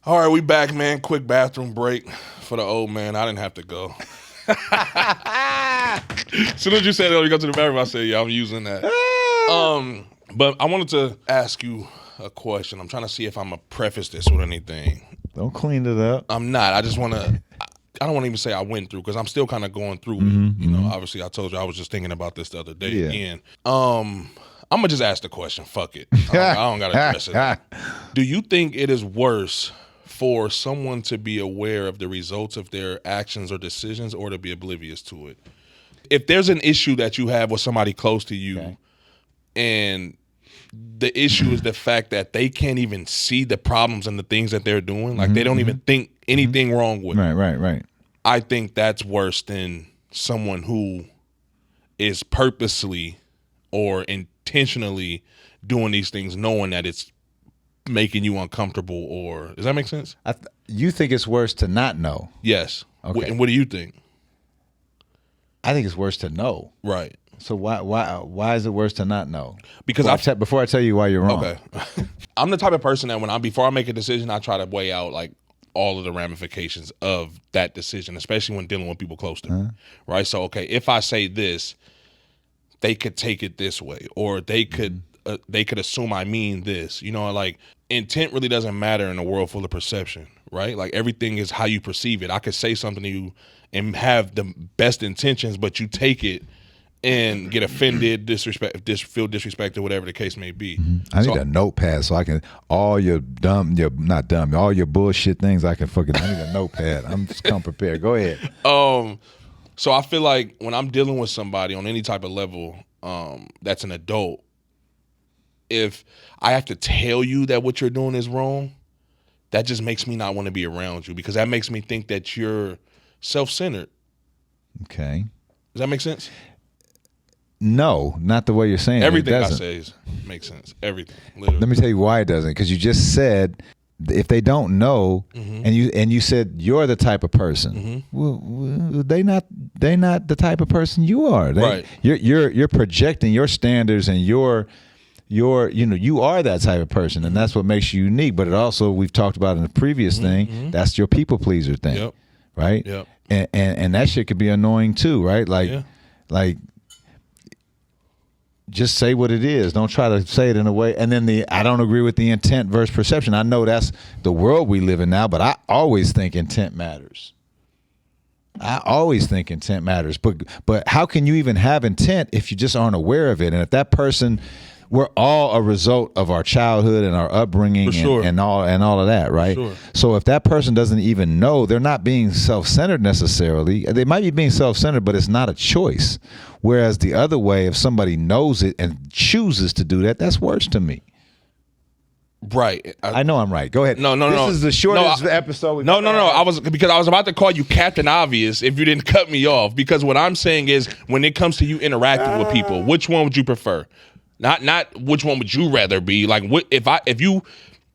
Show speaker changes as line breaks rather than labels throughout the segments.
All right, we back, man. Quick bathroom break for the old man. I didn't have to go. As soon as you said, "Oh, you go to the bathroom," I said, "Yeah, I'm using that." But I wanted to ask you a question. I'm trying to see if I'm gonna preface this with anything.
Don't clean it up.
I'm not. I just want to. I don't want to even say I went through because I'm still kind of going through it. You know, obviously, I told you I was just thinking about this the other day again. I'm gonna just ask the question. Fuck it. I don't gotta address it. Do you think it is worse for someone to be aware of the results of their actions or decisions, or to be oblivious to it? If there's an issue that you have with somebody close to you, and the issue is the fact that they can't even see the problems and the things that they're doing, like they don't even think anything wrong with it.
Right.
I think that's worse than someone who is purposely or intentionally doing these things knowing that it's making you uncomfortable. Or does that make sense?
You think it's worse to not know?
Yes.
Okay.
And what do you think?
I think it's worse to know.
Right.
So why is it worse to not know?
Because
before I tell you why you're wrong.
Okay. I'm the type of person that before I make a decision, I try to weigh out like all of the ramifications of that decision, especially when dealing with people close to me. Right. So okay, if I say this, they could take it this way, or they could assume I mean this. You know, like intent really doesn't matter in a world full of perception, right? Like everything is how you perceive it. I could say something to you and have the best intentions, but you take it and get offended, feel disrespected, whatever the case may be.
I need a notepad so I can all your bullshit things. I need a notepad. I'm just come prepared. Go ahead.
So I feel like when I'm dealing with somebody on any type of level, that's an adult, if I have to tell you that what you're doing is wrong, that just makes me not want to be around you, because that makes me think that you're self-centered.
Okay.
Does that make sense?
No, not the way you're saying
Everything
it.
I say makes sense. Everything. Literally.
Let me tell you why it doesn't. Because you just said if they don't know, and you said you're the type of person. Well, they not the type of person you are.
Right.
You're projecting your standards, and you are that type of person, and that's what makes you unique. But it also, we've talked about in the previous thing, that's your people pleaser thing.
Yep.
Right.
Yep.
And that shit could be annoying too, right? Like just say what it is. Don't try to say it in a way. And then I don't agree with the intent versus perception. I know that's the world we live in now, but I always think intent matters. But how can you even have intent if you just aren't aware of it? And if that person, we're all a result of our childhood and our upbringing and all of that, right?
Sure.
So if that person doesn't even know, they're not being self-centered necessarily. They might be being self-centered, but it's not a choice. Whereas the other way, if somebody knows it and chooses to do that, that's worse to me.
Right.
I know I'm right. Go ahead.
No.
This is the shortest episode.
No. I was about to call you Captain Obvious if you didn't cut me off. Because what I'm saying is, when it comes to you interacting with people, which one would you prefer? Not which one would you rather be? Like, if you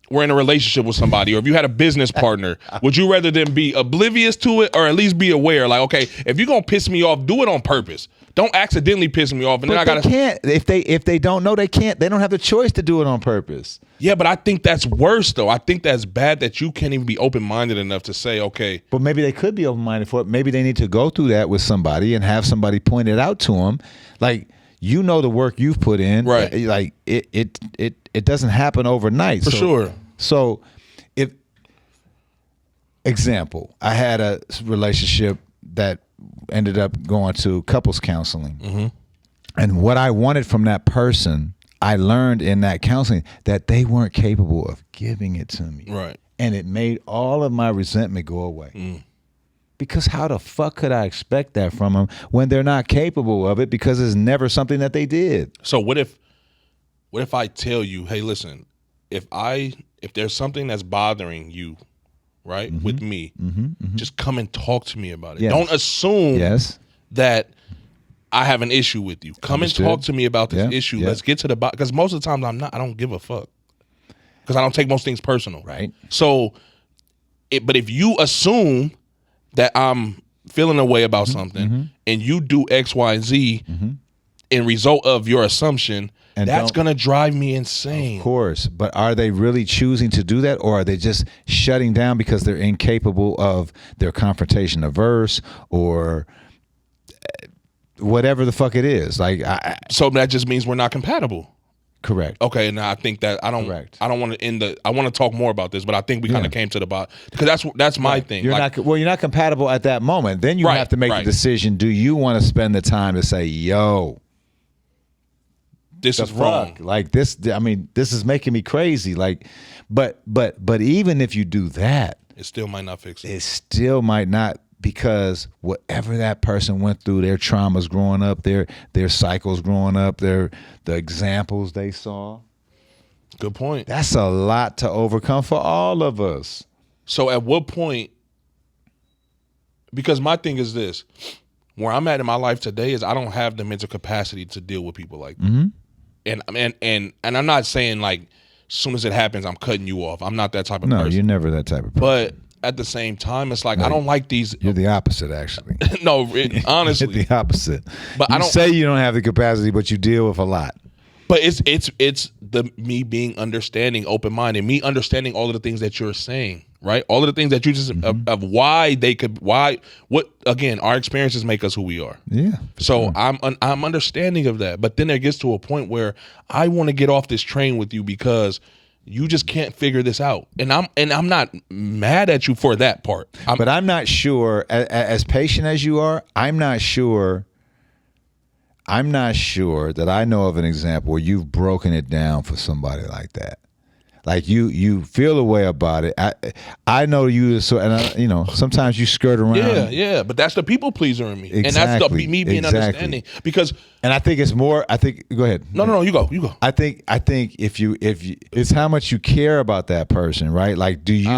were in a relationship with somebody, or if you had a business partner, would you rather them be oblivious to it, or at least be aware? Like, okay, if you're gonna piss me off, do it on purpose. Don't accidentally piss me off, and
but
then
they can't. If they don't know, they can't. They don't have the choice to do it on purpose.
Yeah, but I think that's worse, though. I think that's bad that you can't even be open-minded enough to say, okay.
But maybe they could be open-minded for it. Maybe they need to go through that with somebody and have somebody point it out to them, like. You know the work you've put in,
right?
Like it doesn't happen overnight.
For sure.
So, example, I had a relationship that ended up going to couples counseling, and what I wanted from that person, I learned in that counseling that they weren't capable of giving it to me,
right?
And it made all of my resentment go away. Because how the fuck could I expect that from them when they're not capable of it, because it's never something that they did?
So what if I tell you, hey, listen, if there's something that's bothering you, right, with me, just come and talk to me about it. Yes. Don't assume that I have an issue with you. Come and talk to me about this issue. Let's get to the bottom. Because most of the times I don't give a fuck. Because I don't take most things personal.
Right.
So, but if you assume that I'm feeling a way about something, and you do X, Y, and Z, in result of your assumption,
And
that's going to drive me insane.
Of course. But are they really choosing to do that, or are they just shutting down because they're incapable of their confrontation averse or whatever the fuck it is? Like,
so that just means we're not compatible.
Correct.
Okay, now I think that I don't want to end the. I want to talk more about this, but I think we kind of came to the bottom because that's my thing.
You're not compatible at that moment. Then you have to make the decision. Do you want to spend the time to say, yo,
this is wrong?
Like this, I mean, this is making me crazy. Like, but even if you do that,
it still might not fix it.
It still might not, because whatever that person went through, their traumas growing up, their cycles growing up, the examples they saw.
Good point.
That's a lot to overcome for all of us.
So at what point, because my thing is this, where I'm at in my life today is I don't have the mental capacity to deal with people like that.
Mm-hmm.
And I'm not saying like as soon as it happens, I'm cutting you off. I'm not that type of person.
No, you're never that type of person.
But at the same time, it's like I don't like these.
You're the opposite, actually.
No, honestly,
you're the opposite.
But
you say you don't have the capacity, but you deal with a lot.
But it's the me being understanding, open minded, me understanding all of the things that you're saying, right? All of the things that you just of why they could what again, our experiences make us who we are.
Yeah.
So sure. I'm understanding of that, but then it gets to a point where I want to get off this train with you because you just can't figure this out, and I'm not mad at you for that part.
But I'm not sure, as patient as you are, I'm not sure that I know of an example where you've broken it down for somebody like that. Like you feel a way about it. I know you, so, and sometimes you skirt around.
Yeah. But that's the people pleaser in me,
exactly,
and that's me being understanding. Because,
and I think it's more. I think go ahead.
No, you go.
I think if you it's how much you care about that person, right? Like, do you?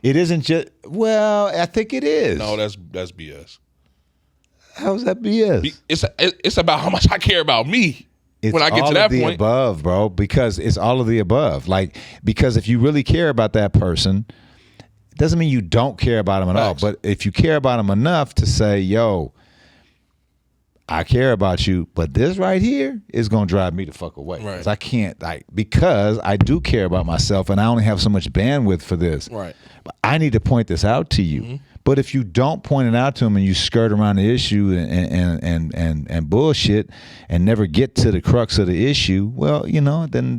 It isn't just. Well, I think it is.
No, that's BS.
How's that BS?
It's about how much I care about me.
It's
when I get to that point,
above, bro, because it's all of the above. Like, because if you really care about that person, it doesn't mean you don't care about them at all. But if you care about them enough to say, yo, I care about you, but this right here is going to drive me the fuck away.
Right.
I can't, because I do care about myself and I only have so much bandwidth for this.
Right.
But I need to point this out to you. Mm-hmm. But if you don't point it out to them and you skirt around the issue and bullshit and never get to the crux of the issue, well, then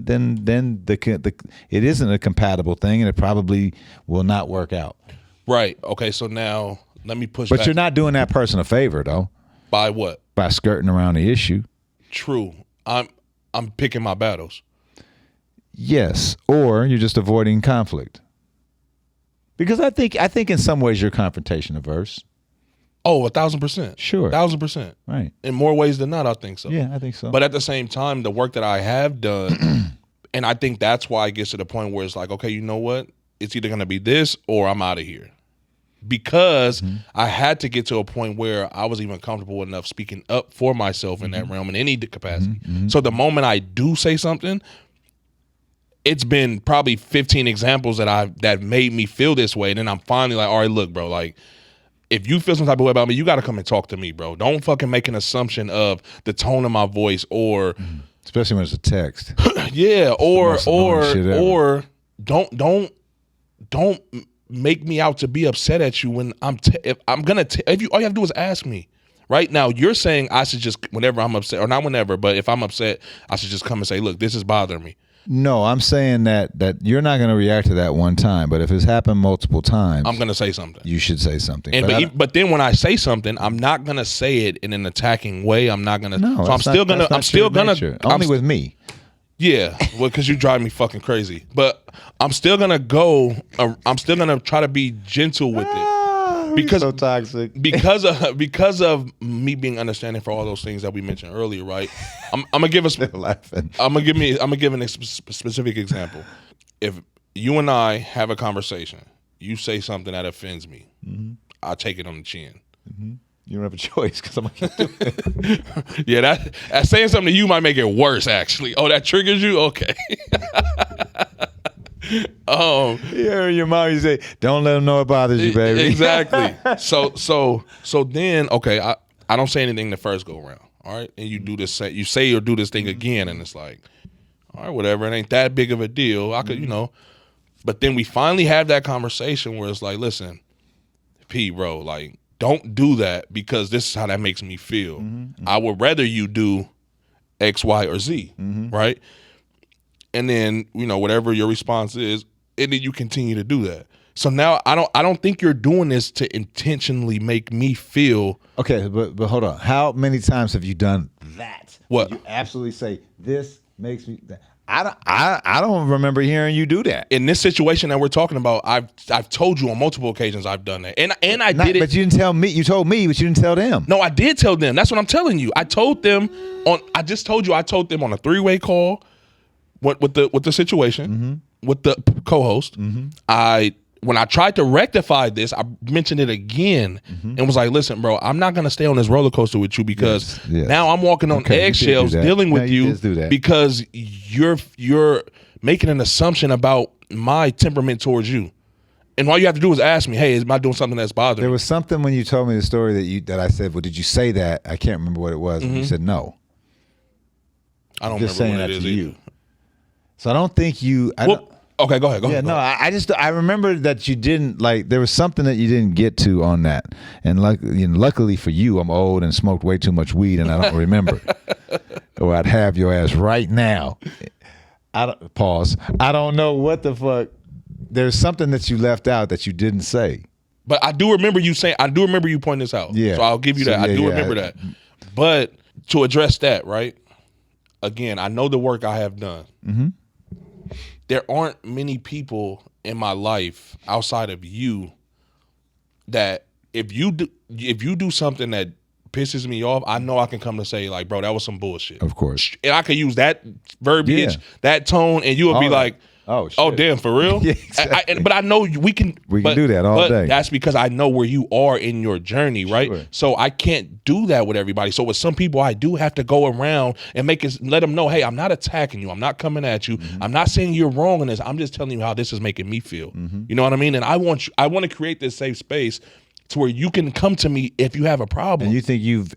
it isn't a compatible thing, and it probably will not work out.
Right. Okay. So now let me push.
But you're not doing that person a favor, though.
By what?
By skirting around the issue.
True. I'm picking my battles.
Yes, or you're just avoiding conflict. Because I think in some ways you're confrontation averse.
Oh, 1,000%.
Sure.
1,000%.
Right.
In more ways than not, I think so.
Yeah, I think so.
But at the same time, the work that I have done, and I think that's why it gets to the point where it's like, okay, you know what? It's either going to be this or I'm out of here. Because I had to get to a point where I was even comfortable enough speaking up for myself in that realm in any capacity. So the moment I do say something, it's been probably 15 examples that made me feel this way. And then I'm finally like, all right, look, bro, like, if you feel some type of way about me, you got to come and talk to me, bro. Don't fucking make an assumption of the tone of my voice or...
Especially when it's a text.
Yeah, or don't make me out to be upset at you when all you have to do is ask me. Right now, you're saying I should just, whenever I'm upset, or not whenever, but if I'm upset, I should just come and say, look, this is bothering me.
No, I'm saying that you're not going to react to that one time, but if it's happened multiple times,
I'm going to say something.
You should say something.
But then when I say something, I'm not going to say it in an attacking way. I'm not going to. No, so I'm still going to.
Only with me.
Yeah, well, because you drive me fucking crazy. But I'm still going to go. I'm still going to try to be gentle with it. Because
so toxic.
because of me being understanding for all those things that we mentioned earlier, right? I'm gonna give a specific example. If you and I have a conversation, you say something that offends me, I'll take it on the chin.
You don't have a choice because I'm gonna do it.
Yeah, that saying something to you might make it worse. Actually, oh, that triggers you. Okay.
Your mom, you say, don't let them know it bothers you, baby.
Exactly. So then, okay, I don't say anything the first go around. all right, and you do this, you say or do this thing again, and it's like, all right, whatever, it ain't that big of a deal. I could, but then we finally have that conversation where it's like, listen, P, bro, like, don't do that because this is how that makes me feel. I would rather you do X, Y, or Z, right? And then, whatever your response is, and then you continue to do that. So now I don't think you're doing this to intentionally make me feel.
Okay, but hold on. How many times have you done that?
What?
You absolutely say this makes me. I don't remember hearing you do that.
In this situation that we're talking about, I've told you on multiple occasions I've done that, and I did it.
But you didn't tell me. You told me, but you didn't tell them.
No, I did tell them. That's what I'm telling you. I told them I just told you I told them on a 3-way call with the situation with the co-host. When I tried to rectify this, I mentioned it again and was like, listen, bro, I'm not going to stay on this roller coaster with you because now I'm walking on eggshells dealing with you because you're making an assumption about my temperament towards you. And all you have to do is ask me, hey, am I doing something that's bothering
There
me?
was something when you told me the story that I said, well, did you say that? I can't remember what it was. You said no.
I don't
just
remember
saying
what
that
it is
to
either.
you. So I don't think you.
Okay, go ahead.
Yeah, no, I remember that you didn't there was something that you didn't get to on that, and luckily for you, I'm old and smoked way too much weed, and I don't remember, or I'd have your ass right now. Pause. I don't know what the fuck. There's something that you left out that you didn't say.
But I do remember you saying. I do remember you pointing this out.
Yeah.
So I'll give you that. I do remember that. But to address that, right? Again, I know the work I have done. There aren't many people in my life outside of you that if you do something that pisses me off, I know I can come to say like, bro, that was some bullshit.
Of course.
And I could use that verbiage, that tone, and you would be like, oh, damn, for real?
Yeah, exactly.
But I know we can
do that all day.
That's because I know where you are in your journey, right?
Sure.
So I can't do that with everybody. So with some people, I do have to go around and let them know, hey, I'm not attacking you. I'm not coming at you. I'm not saying you're wrong in this. I'm just telling you how this is making me feel. You know what I mean? And I want to create this safe space to where you can come to me if you have a problem.
And you think you've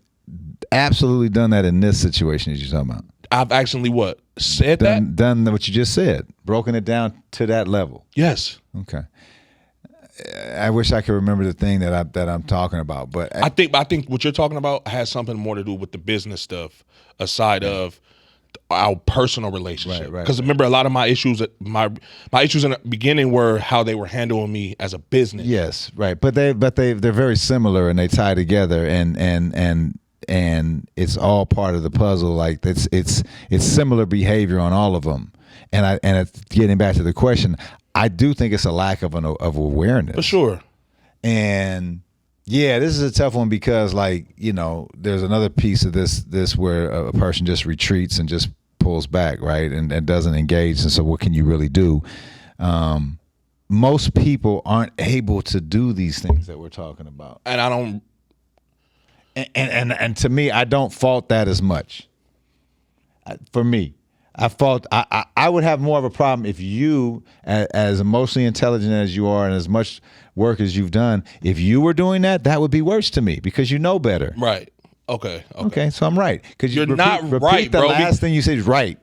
absolutely done that in this situation that you're talking about?
I've actually said that?
Done what you just said. Broken it down to that level.
Yes.
Okay. I wish I could remember the thing that I'm talking about, but
I think what you're talking about has something more to do with the business stuff aside of our personal relationship. Because remember, a lot of my issues, my issues in the beginning were how they were handling me as a business.
Yes, right. But they're very similar and they tie together and it's all part of the puzzle. Like it's similar behavior on all of them. And it's getting back to the question, I do think it's a lack of awareness.
For sure.
And yeah, this is a tough one because there's another piece of this where a person just retreats and just pulls back, right? And doesn't engage. And so what can you really do? Most people aren't able to do these things that we're talking about.
And I don't.
And to me, I don't fault that as much. For me, I would have more of a problem if you, as emotionally intelligent as you are and as much work as you've done, if you were doing that, that would be worse to me because you know better.
Right. Okay.
So I'm right. Because
you're not right,
the
bro.
The last thing you said is right.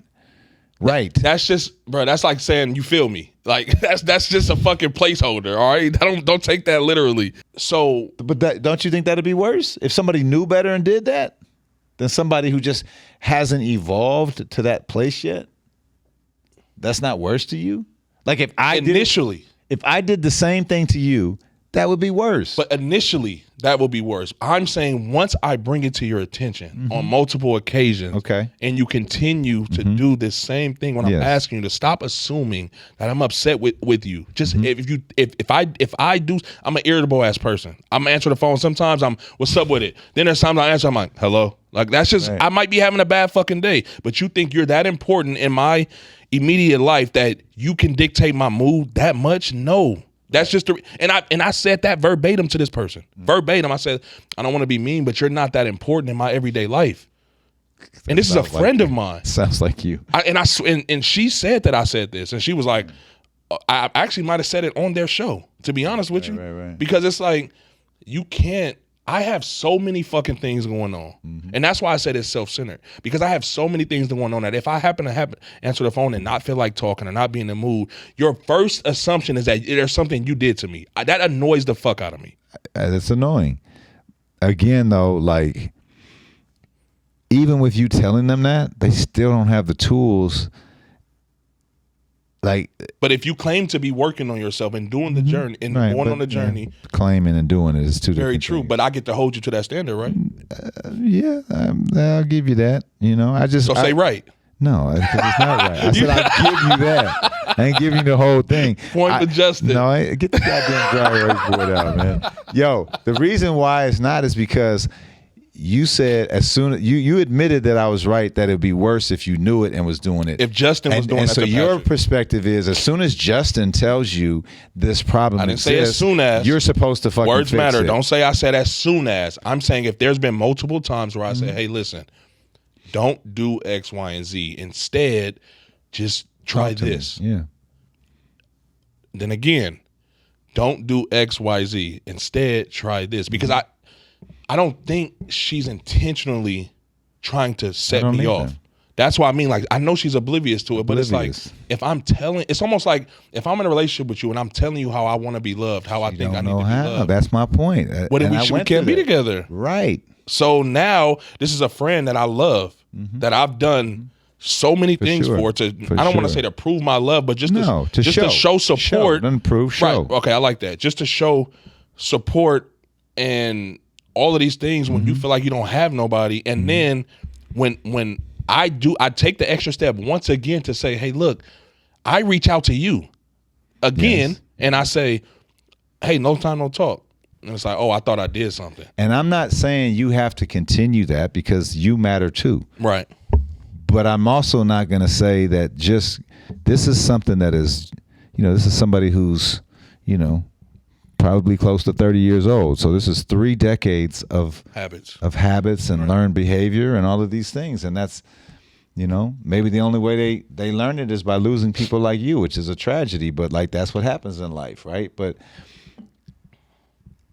Right.
That's just, bro. That's like saying you feel me. Like that's just a fucking placeholder. All right. Don't take that literally. So,
but don't you think that'd be worse if somebody knew better and did that than somebody who just hasn't evolved to that place yet? That's not worse to you. Like if I did the same thing to you, that would be worse.
But initially, that would be worse. I'm saying once I bring it to your attention on multiple occasions,
okay,
and you continue to do this same thing when I'm asking you to stop assuming that I'm upset with you. Just if I do, I'm an irritable ass person. I'm gonna answer the phone. Sometimes I'm what's up with it. Then there's times I answer, I'm like, hello. Like that's just I might be having a bad fucking day. But you think you're that important in my immediate life that you can dictate my mood that much? No. That's just and I said that verbatim to this person. Verbatim, I said, I don't want to be mean, but you're not that important in my everyday life. And this is a friend of mine.
Sounds like you.
And she said that I said this, and she was like, I actually might have said it on their show. To be honest with you,
right.
because it's like you can't. I have so many fucking things going on. And that's why I said it's self-centered. Because I have so many things going on that if I happen to answer the phone and not feel like talking or not be in the mood, your first assumption is that there's something you did to me. That annoys the fuck out of me.
It's annoying. Again, though, like, even with you telling them that, they still don't have the tools. Like,
but if you claim to be working on yourself and doing the journey and going on the journey,
claiming and doing it is two different
very true.
things.
But I get to hold you to that standard, right?
I'll give you that. You know,
say right.
No, because it's not right. I said I'll give you that. I ain't giving you the whole thing.
Point adjusted.
No, get the goddamn dry erase board out, man. Yo, the reason why it's not is because you said as soon as you admitted that I was right, that it'd be worse if you knew it and was doing it.
If Justin was doing it.
And so your perspective is, as soon as Justin tells you this problem
I didn't say as soon as.
You're supposed to fucking
words
fix
matter.
it.
Don't say I said as soon as. I'm saying if there's been multiple times where I say, hey, listen, don't do X, Y, and Z. Instead, just try this.
Yeah.
Then again, don't do X, Y, Z. Instead, try this. Because I don't think she's intentionally trying to set me off. That's why I mean, like, I know she's oblivious to it, but it's like, if I'm telling, it's almost like if I'm in a relationship with you and I'm telling you how I want to be loved, how I think I need to be loved.
That's my point.
What if we can't be together?
Right.
So now this is a friend that I love, that I've done so many things for. I don't want to say to prove my love, but just to show support.
Doesn't prove, show.
Right. Okay, I like that. Just to show support and all of these things when you feel like you don't have nobody. And then when I take the extra step once again to say, hey, look, I reach out to you again and I say, hey, no time, no talk. And it's like, oh, I thought I did something.
And I'm not saying you have to continue that because you matter too.
Right.
But I'm also not going to say that this is something that is, this is somebody who's, probably close to 30 years old. So this is 3 decades of habits and learned behavior and all of these things. And that's, maybe the only way they learn it is by losing people like you, which is a tragedy, but like, that's what happens in life. Right. But,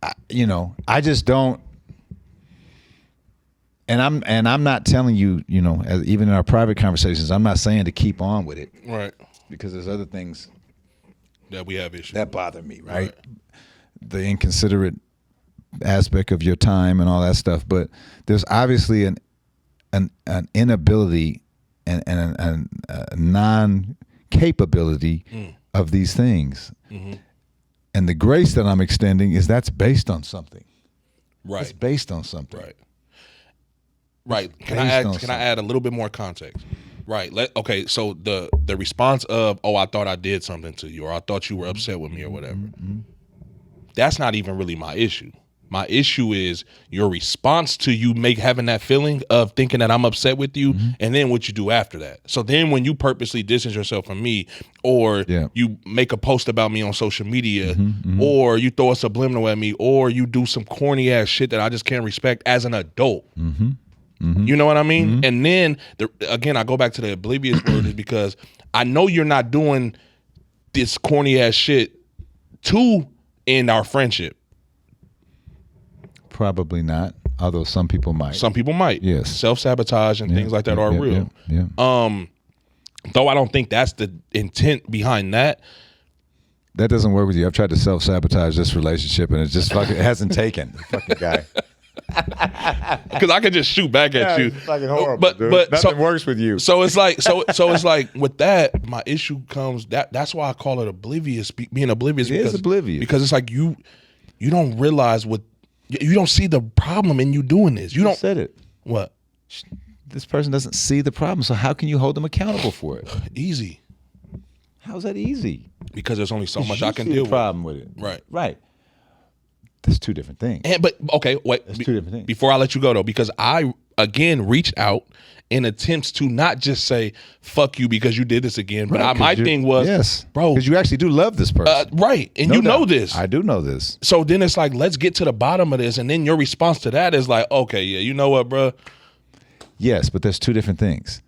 I just don't, and I'm not telling you, even in our private conversations, I'm not saying to keep on with it.
Right.
Because there's other things
that we have issues
that bother me. Right. The inconsiderate aspect of your time and all that stuff, but there's obviously an inability and a non-capability of these things. And the grace that I'm extending is that's based on something.
Right.
It's based on something.
Right. Can I add a little bit more context? Right. So the response of, oh, I thought I did something to you, or I thought you were upset with me or whatever. That's not even really my issue. My issue is your response to you having that feeling of thinking that I'm upset with you, and then what you do after that. So then when you purposely distance yourself from me, or you make a post about me on social media, or you throw a subliminal at me, or you do some corny ass shit that I just can't respect as an adult. You know what I mean? And then, again, I go back to the oblivious word is because I know you're not doing this corny ass shit to end our friendship.
Probably not, although some people might.
Some people might.
Yes.
Self-sabotage and things like that are real. Though I don't think that's the intent behind that.
That doesn't work with you. I've tried to self-sabotage this relationship and it hasn't taken. Fucking guy.
Because I could just shoot back at you.
It's fucking horrible,
but
nothing works with you.
So it's like it's like with that, my issue comes that's why I call it oblivious, being oblivious.
It is oblivious.
Because it's like you don't realize you don't see the problem in you doing this. You don't
said it.
What?
This person doesn't see the problem, so how can you hold them accountable for it?
Easy.
How's that easy?
Because there's only so much I can
see
deal
the problem with it. Right. That's 2 different things.
But okay, wait.
That's 2 different things.
Before I let you go though, because I again reached out in attempts to not just say fuck you because you did this again, but my thing was, bro,
because you actually do love this person,
right? And you know this.
I do know this.
So then it's like, let's get to the bottom of this, and then your response to that is like, okay, yeah, you know what, bro?
Yes, but there's 2 different things.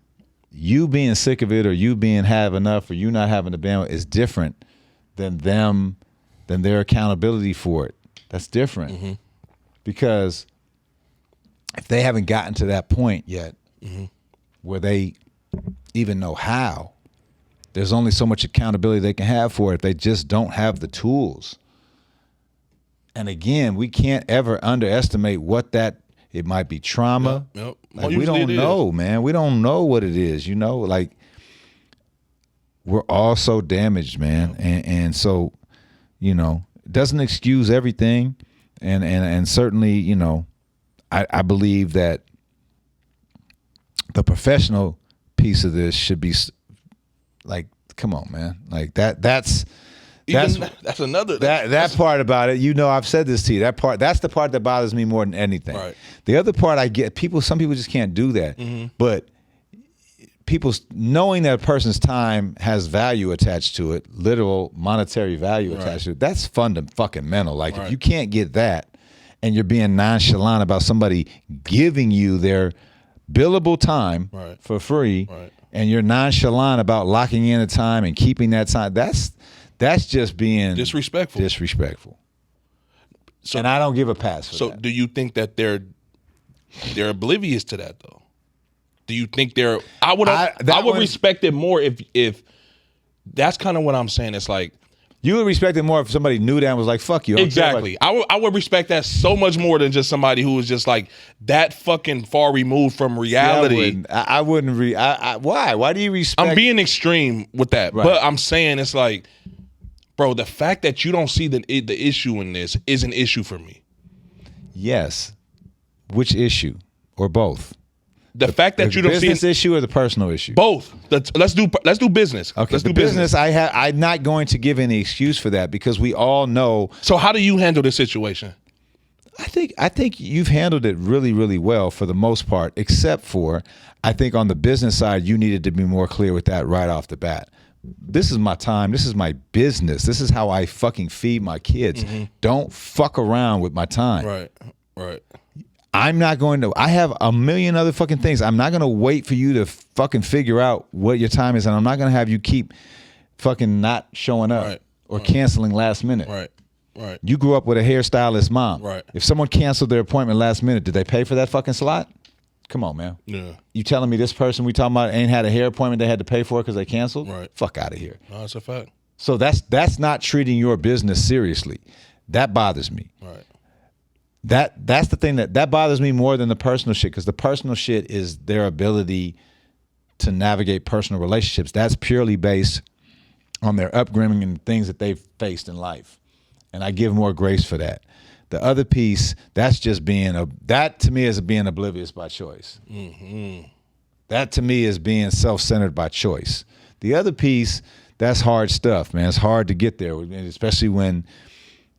You being sick of it, or you being have enough, or you not having the bandwidth is different than their accountability for it. That's different. Because if they haven't gotten to that point yet where they even know how, there's only so much accountability they can have for it. They just don't have the tools. And again, we can't ever underestimate what it might be trauma.
Yep.
Like, we don't know, man. We don't know what it is, like we're all so damaged, man. And so, it doesn't excuse everything. And certainly, I believe that the professional piece of this should be like, come on, man. Like that's
another
that part about it. I've said this to you. That's the part that bothers me more than anything.
Right.
The other part I get, some people just can't do that. But people knowing that a person's time has value attached to it, literal monetary value attached to it, that's fundamental. Like if you can't get that and you're being nonchalant about somebody giving you their billable time for free, and you're nonchalant about locking in a time and keeping that time, that's just being disrespectful. So, and I don't give a pass for that.
So do you think that they're oblivious to that though? Do you think I would respect it more if that's kind of what I'm saying. It's like,
you would respect it more if somebody knew that and was like, fuck you.
Exactly. I would respect that so much more than just somebody who was just like that fucking far removed from reality.
I wouldn't. Why? Why do you respect?
I'm being extreme with that. Right. But I'm saying it's like, bro, the fact that you don't see the issue in this is an issue for me.
Yes. Which issue? Or both?
The fact that you don't see
the business issue or the personal issue?
Both. Let's do business.
Okay.
Let's do
business. I'm not going to give any excuse for that because we all know.
So how do you handle this situation?
I think you've handled it really, really well for the most part, except for I think on the business side you needed to be more clear with that right off the bat. This is my time. This is my business. This is how I fucking feed my kids. Don't fuck around with my time.
Right.
I'm not going to. I have a million other fucking things. I'm not going to wait for you to fucking figure out what your time is, and I'm not going to have you keep fucking not showing up or canceling last minute.
Right.
You grew up with a hairstylist mom.
Right.
If someone canceled their appointment last minute, did they pay for that fucking slot? Come on, man.
Yeah.
You telling me this person we talking about ain't had a hair appointment they had to pay for because they canceled?
Right.
Fuck out of here.
No, that's a fact.
So that's not treating your business seriously. That bothers me.
Right.
That's the thing that bothers me more than the personal shit, because the personal shit is their ability to navigate personal relationships. That's purely based on their upbringing and things that they've faced in life. And I give more grace for that. The other piece, that's just that to me is being oblivious by choice. That to me is being self-centered by choice. The other piece, that's hard stuff, man. It's hard to get there, especially when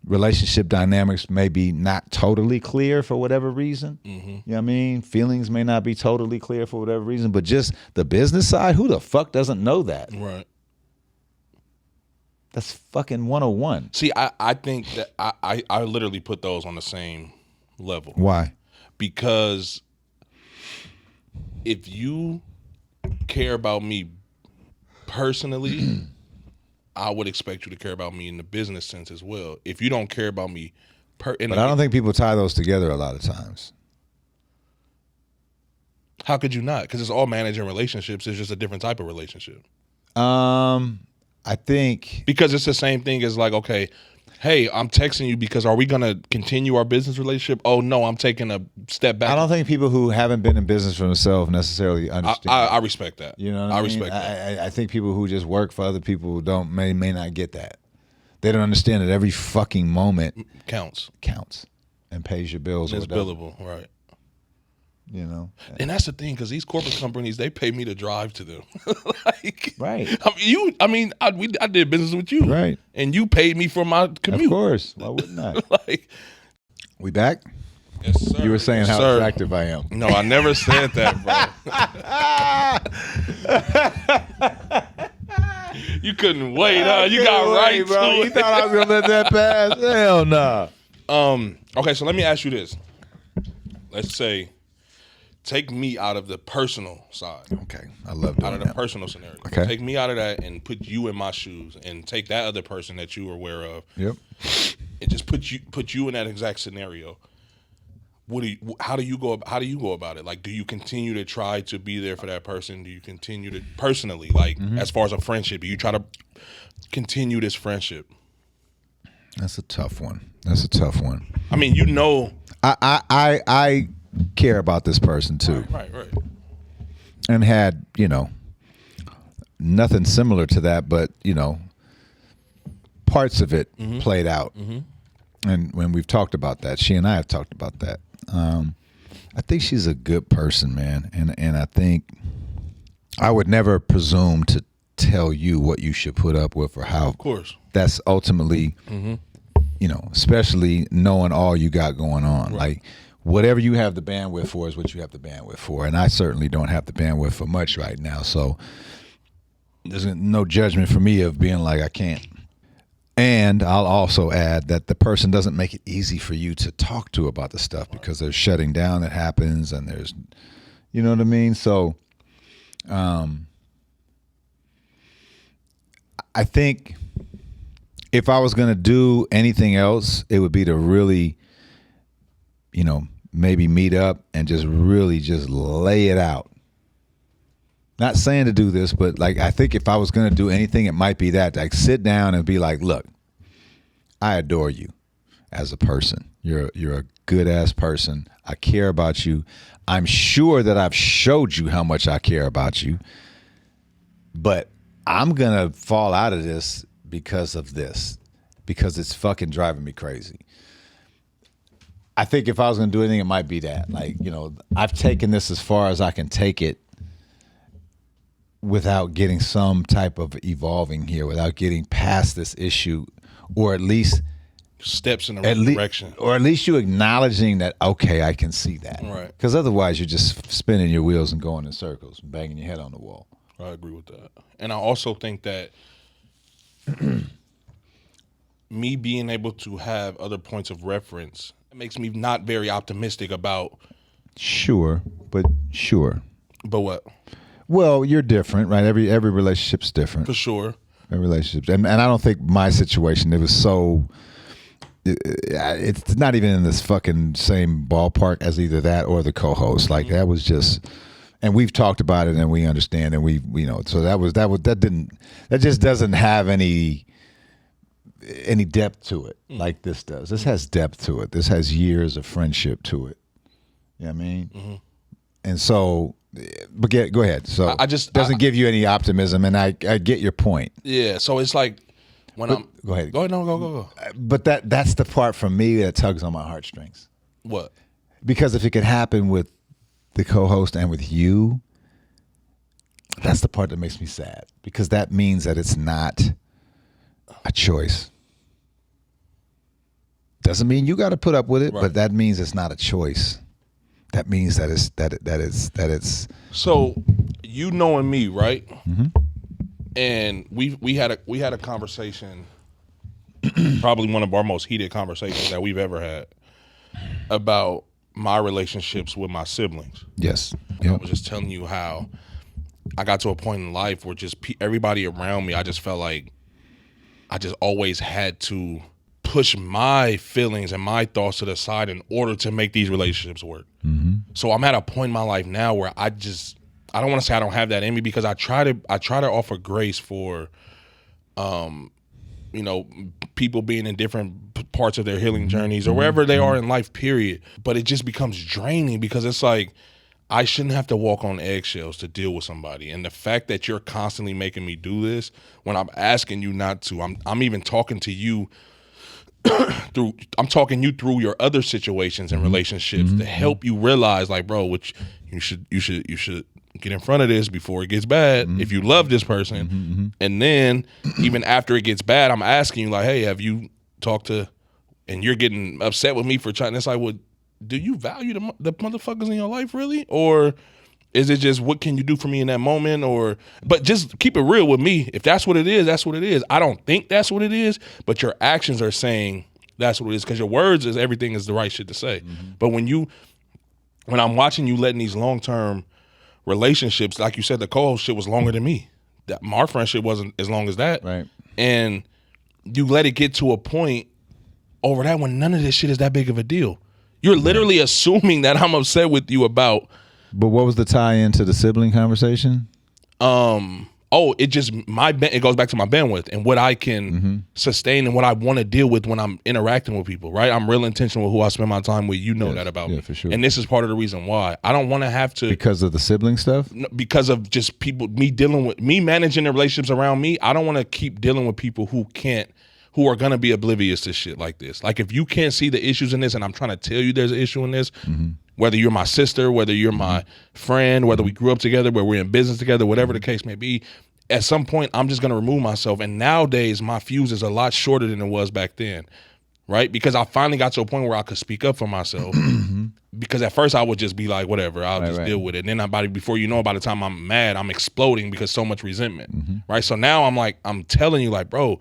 relationship dynamics may be not totally clear for whatever reason. You know what I mean? Feelings may not be totally clear for whatever reason, but just the business side, who the fuck doesn't know that?
Right.
That's fucking 101.
See, I think that I literally put those on the same level.
Why?
Because if you care about me personally, I would expect you to care about me in the business sense as well. If you don't care about me,
but I don't think people tie those together a lot of times.
How could you not? Because it's all managing relationships. It's just a different type of relationship.
I think
because it's the same thing as like, okay, hey, I'm texting you because are we gonna continue our business relationship? Oh no, I'm taking a step back.
I don't think people who haven't been in business for themselves necessarily understand.
I respect that.
You know what I mean?
Respect that.
I think people who just work for other people may not get that. They don't understand that every fucking moment
counts
and pays your bills.
And it's billable, right?
You know,
and that's the thing, because these corporate companies, they pay me to drive to them. Like,
right?
I did business with you,
right?
And you paid me for my commute. Of
course, why wouldn't I?
Like,
we back?
Yes, sir.
You were saying
yes,
how
sir.
attractive I am.
No, I never said that, bro. You couldn't wait, huh? You got right,
bro. You thought I was gonna let that pass? Hell no.
Okay, so let me ask you this. Let's say, take me out of the personal side.
Okay, I love doing
out of the personal scenario.
Okay,
take me out of that and put you in my shoes, and take that other person that you were aware of.
Yep.
And just put you in that exact scenario. how do you go about it? Like, do you continue to try to be there for that person? Do you continue to personally, like, as far as a friendship, do you try to continue this friendship?
That's a tough one.
I mean,
I care about this person too.
Right.
And had, nothing similar to that, but, parts of it played out. And when we've talked about that, she and I have talked about that. I think she's a good person, man. And I think I would never presume to tell you what you should put up with or how.
Of course.
That's ultimately, especially knowing all you got going on. Right. Like, whatever you have the bandwidth for is what you have the bandwidth for. And I certainly don't have the bandwidth for much right now. So there's no judgment for me of being like, I can't. And I'll also add that the person doesn't make it easy for you to talk to about the stuff because there's shutting down that happens and there's, you know what I mean? So I think if I was going to do anything else, it would be to really, maybe meet up and just really just lay it out. Not saying to do this, but like, I think if I was going to do anything, it might be that, like, sit down and be like, look, I adore you as a person. You're a good ass person. I care about you. I'm sure that I've showed you how much I care about you, but I'm going to fall out of this because of this, because it's fucking driving me crazy. I think if I was going to do anything, it might be that. Like, I've taken this as far as I can take it without getting some type of evolving here, without getting past this issue, or at least
steps in the right direction.
Or at least you acknowledging that, okay, I can see that.
Right.
Because otherwise you're just spinning your wheels and going in circles, banging your head on the wall.
I agree with that. And I also think that me being able to have other points of reference makes me not very optimistic about.
Sure. But
what?
Well, you're different, right? Every relationship's different.
For sure.
Every relationship. And I don't think my situation, it was so, it's not even in this fucking same ballpark as either that or the co-host. Like, that was just, and we've talked about it and we understand and we so that just doesn't have any depth to it like this does. This has depth to it. This has years of friendship to it. You know what I mean? Mm-hmm. And so, but go ahead. So I just doesn't give you any optimism, and I get your point.
Yeah. So it's like go ahead. Go.
But that's the part for me that tugs on my heartstrings.
What?
Because if it could happen with the co-host and with you, that's the part that makes me sad, because that means that it's not a choice. Doesn't mean you got to put up with it, right. But that means it's not a choice. That means that it's. So,
you knowing me, right?
Mm-hmm.
And we had a conversation, probably one of our most heated conversations that we've ever had, about my relationships with my siblings.
Yes.
Yep. I was just telling you how I got to a point in life where just everybody around me, I just felt like I just always had to push my feelings and my thoughts to the side in order to make these relationships work.
Mm-hmm.
So I'm at a point in my life now where I don't want to say I don't have that in me, because I try to offer grace for, people being in different parts of their healing journeys or wherever they are in life, period. But it just becomes draining, because it's like, I shouldn't have to walk on eggshells to deal with somebody. And the fact that you're constantly making me do this when I'm asking you not to, I'm even talking to you I'm talking you through your other situations and relationships to help you realize, like, bro, which you should get in front of this before it gets bad. If you love this person, and then even after it gets bad, I'm asking you, like, hey, have you talked to? And you're getting upset with me for trying. It's like, well, do you value the motherfuckers in your life really, or is it just what can you do for me in that moment? But just keep it real with me. If that's what it is, that's what it is. I don't think that's what it is, but your actions are saying that's what it is, because your words is everything is the right shit to say. But when I'm watching you letting these long-term relationships, like you said, the co-host shit was longer than me. Our friendship wasn't as long as that.
Right.
And you let it get to a point over that when none of this shit is that big of a deal. You're literally assuming that I'm upset with you about.
But what was the tie into the sibling conversation?
It just it goes back to my bandwidth and what I can sustain and what I want to deal with when I'm interacting with people, right? I'm real intentional with who I spend my time with. You know that about me.
For sure.
And this is part of the reason why. I don't want to have to,
because of the sibling stuff?
Because of just people, me managing the relationships around me. I don't want to keep dealing with people who are going to be oblivious to shit like this. Like, if you can't see the issues in this and I'm trying to tell you there's an issue in this, whether you're my sister, whether you're my friend, whether we grew up together, whether we're in business together, whatever the case may be, at some point, I'm just going to remove myself. And nowadays, my fuse is a lot shorter than it was back then, right? Because I finally got to a point where I could speak up for myself. Because at first, I would just be like, whatever, I'll just deal with it. And then before you know, by the time I'm mad, I'm exploding because so much resentment, right? So now I'm telling you, like, bro,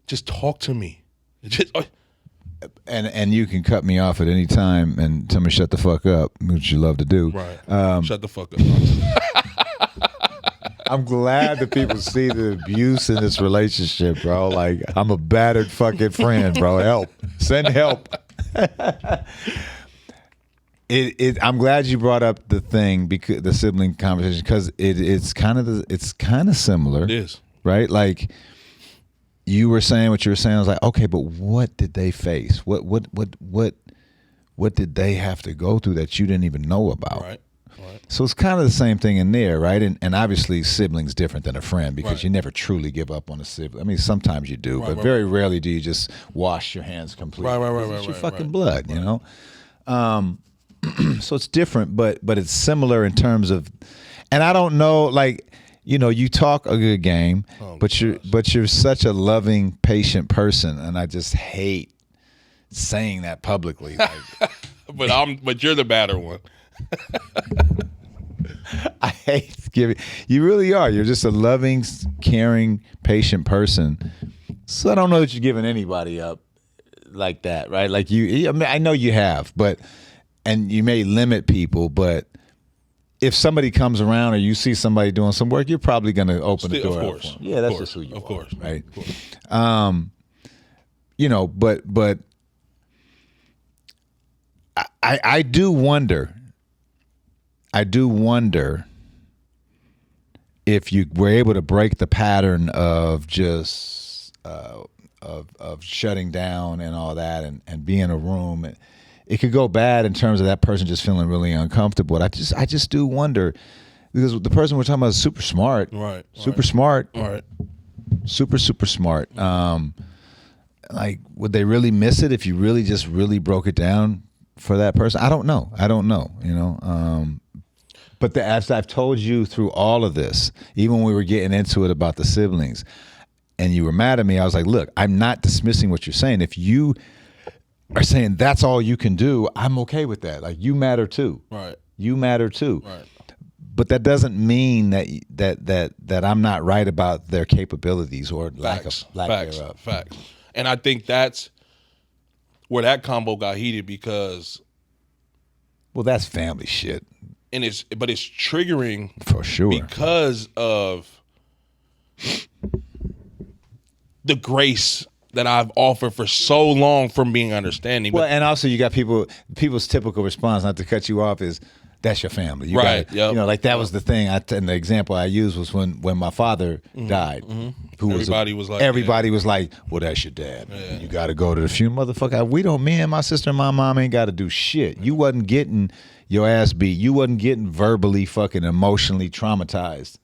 just talk to me.
And you can cut me off at any time and tell me shut the fuck up, which you love to do.
Right. Shut the fuck up.
I'm glad that people see the abuse in this relationship, bro. Like, I'm a battered fucking friend, bro. Help. Send help. I'm glad you brought up the thing, because the sibling conversation, because it's kind of similar.
It is.
Right? Like, you were saying what you were saying. I was like, okay, but what did they face? What did they have to go through that you didn't even know about?
Right.
So it's kind of the same thing in there, right? And obviously, sibling's different than a friend, because you never truly give up on a sibling. I mean, sometimes you do, but very rarely do you just wash your hands completely.
Right.
It's your fucking blood, you know? So it's different, but it's similar in terms of, and I don't know, like, you know, you talk a good game, but you're such a loving, patient person, and I just hate saying that publicly. Like,
but you're the badder one.
I hate giving. You really are. You're just a loving, caring, patient person. So I don't know that you're giving anybody up like that, right? Like I mean, I know you have, and you may limit people, but if somebody comes around or you see somebody doing some work, you're probably going to open the door. Of course. Up for them. Yeah, that's just who you are. Of course. Right. Of course. You know, but I do wonder. I do wonder if you were able to break the pattern of just of shutting down and all that, and be in a room. It could go bad in terms of that person just feeling really uncomfortable. I just do wonder, because the person we're talking about is super smart,
right?
Super smart,
right? Super
smart. Like, would they really miss it if you really broke it down for that person? I don't know. You know. But as I've told you through all of this, even when we were getting into it about the siblings, and you were mad at me, I was like, look, I'm not dismissing what you're saying. If you are saying that's all you can do, I'm okay with that. Like, you matter too.
Right.
You matter too.
Right.
But that doesn't mean that I'm not right about their capabilities or lack thereof.
Facts. And I think that's where that combo got heated, because,
well, that's family shit.
And it's triggering
for sure
because of the grace that I've offered for so long from being understanding.
Well, and also you got people's typical response, not to cut you off, is that's your family. You
right.
You know, like that was the thing. And the example I used was when my father died. Who everybody was like, well, that's your dad. Yeah. You got to go to the funeral, motherfucker. Me and my sister and my mom ain't got to do shit. You wasn't getting your ass beat. You wasn't getting verbally fucking emotionally traumatized.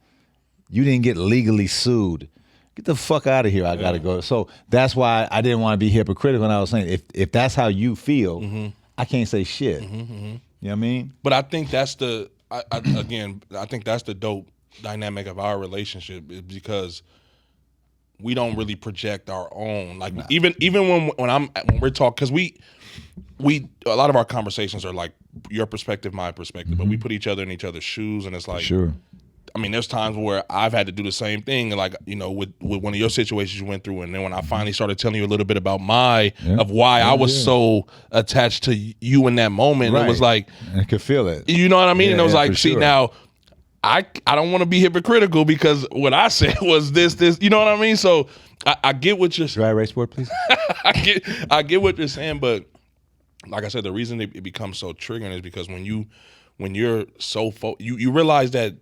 You didn't get legally sued. Get the fuck out of here. I got to go. So that's why I didn't want to be hypocritical when I was saying, if that's how you feel, I can't say shit. You know what I mean?
But I think that's I think that's the dope dynamic of our relationship, is because we don't really project our own. Like, even when we're talking, because we a lot of our conversations are like your perspective, my perspective, but we put each other in each other's shoes, and it's like,
sure.
I mean, there's times where I've had to do the same thing, like, you know, with one of your situations you went through, and then when I finally started telling you a little bit about why I was so attached to you in that moment, it was like,
I could feel it.
You know what I mean? And it was like, see,
sure.
now I don't want to be hypocritical, because what I said was this, you know what I mean? So I get what you're saying.
Dry erase board, please.
I get what you're saying, but like I said, the reason it becomes so triggering is because when you're so you realize that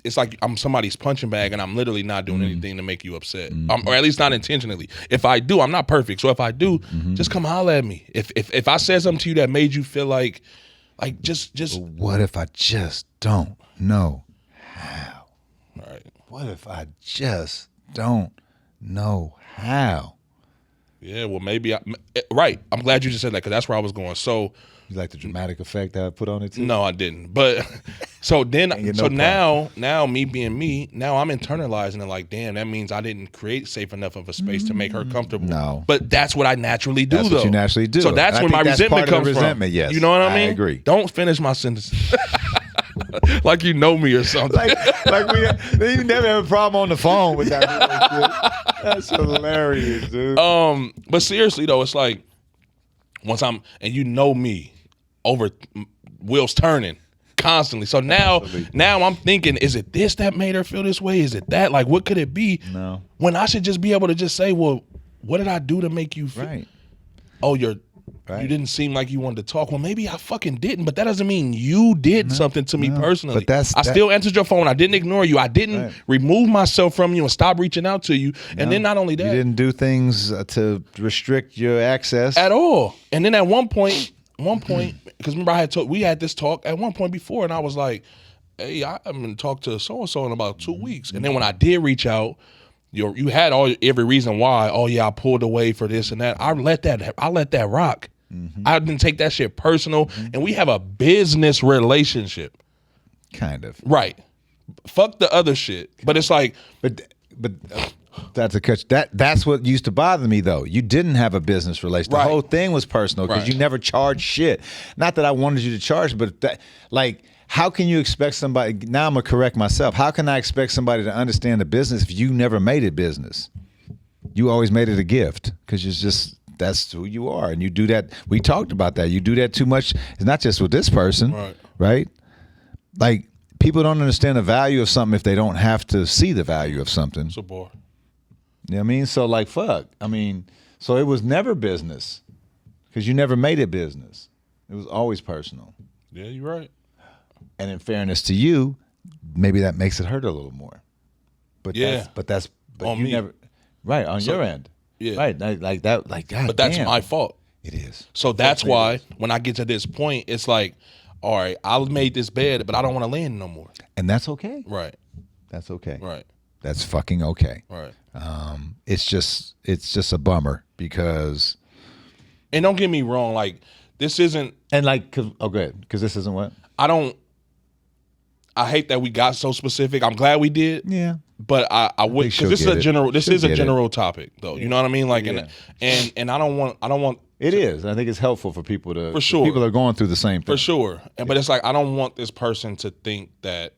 it's like I'm somebody's punching bag and I'm literally not doing anything to make you upset, or at least not intentionally. If I do, I'm not perfect. So if I do, just come holler at me. If I said something to you that made you feel like just.
But what if I just don't know how?
Right.
What if I just don't know how?
Yeah, well, maybe right. I'm glad you just said that because that's where I was going. So,
you like the dramatic effect I put on it too?
No, I didn't. But so then, so now me being me, now I'm internalizing it like, damn, that means I didn't create safe enough of a space to make her comfortable.
No,
but that's what I naturally do.
That's
though.
What you naturally do.
So that's where my resentment comes from.
Yes,
you know what I mean?
I agree.
Don't finish my sentences. Like you know me or something.
You never have a problem on the phone with that. That's hilarious, dude.
But seriously though, it's like once and you know me, over wheels turning constantly. So now I'm thinking, is it this that made her feel this way? Is it that? Like, what could it be?
No.
When I should just be able to just say, well, what did I do to make you feel?
Right.
Oh, you didn't seem like you wanted to talk. Well, maybe I fucking didn't, but that doesn't mean you did something to me personally. But I still answered your phone. I didn't ignore you. I didn't remove myself from you and stop reaching out to you. And then not only that,
you didn't do things to restrict your access
at all. And then at one point, because remember we had this talk at one point before, and I was like, hey, I haven't talked to so and so in about 2 weeks. And then when I did reach out, you had every reason why. Oh yeah, I pulled away for this and that. I let that rock. I didn't take that shit personal, and we have a business relationship.
Kind of.
Right. Fuck the other shit. But it's like,
but that's a catch. That's what used to bother me though. You didn't have a business relationship. The whole thing was personal because you never charged shit. Not that I wanted you to charge, but how can you expect somebody? Now I'm gonna correct myself. How can I expect somebody to understand the business if you never made it business? You always made it a gift because it's just. That's who you are, and you do that. We talked about that. You do that too much. It's not just with this person, right? Like people don't understand the value of something if they don't have to see the value of something.
So boy,
you know what I mean? So like, fuck. I mean, so it was never business because you never made it business. It was always personal.
Yeah, you're right.
And in fairness to you, maybe that makes it hurt a little more. But that's on you me. Never right on your end. Yeah. Right, like that, like God.
But that's my fault.
It is.
So that's why when I get to this point, it's like, all right, I made this bed, but I don't want to lay in it no more.
And that's okay.
Right.
That's okay.
Right.
That's fucking okay.
Right.
It's just a bummer because.
And don't get me wrong, like this isn't.
And like, go ahead, because this isn't what
I hate that we got so specific. I'm glad we did.
Yeah.
But I would, because this is a general topic though. You know what I mean? Like, and I don't want.
It is. I think it's helpful for people to.
For sure.
People are going through the same thing.
For sure. But it's like, I don't want this person to think that,